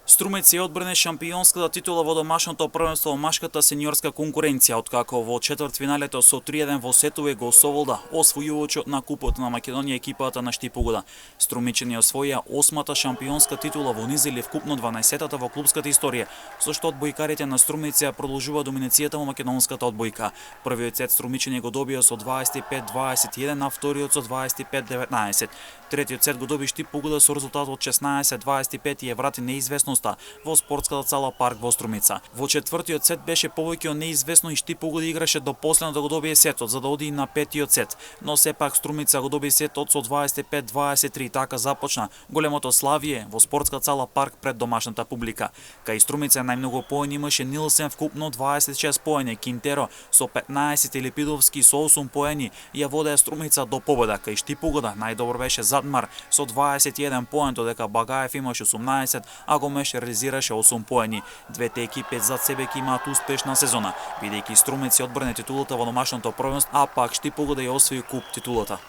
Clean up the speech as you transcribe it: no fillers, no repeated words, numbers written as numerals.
Струмец ја одбране шампионската титула во домашното првенство во машката сениорска конкуренција, откако во четвртфиналето со 3-1 во сетове го освоила освојувачот на Купот на Македонија екипата на Штипогода. Струмичани освоија 8-та шампионска титула во низ или вкупно 12-та во клубската историја, со што одбојкарите на Струмец ја продолжува доминацијата во македонската одбојка. Првиот сет Струмичани го добија со 25-21, а вториот со 25-19. Третиот сет го доби Штипогода со резултат од 16-25 и ја врати неизвестноста во спортската цела Парк во Струмица. Во четвртиот сет беше повеќе неизвестно и Штипогода играше до последно да го добие сетот, за да оди на петиот сет, но сепак Струмица го доби сетот со 25-23, така започна големото славие во спортска цела Парк пред домашната публика. Кај Струмица најмногу поени имаше Нилсен вкупно 26 поени, Кинтеро со 15 и Липидовски со 8 поени ја водеа Струмица до победа. Кај Штипогода најдобар беше Задмар со 21 поен, додека Багаев имаше 18, а Гомеш реализираше 8 поени. Двете екипи зад себе ќе имаат успешна сезона, бидејќи Струмец ја одбране титулата во домашното првенство, а пак Штипогода ја освои куп титулата.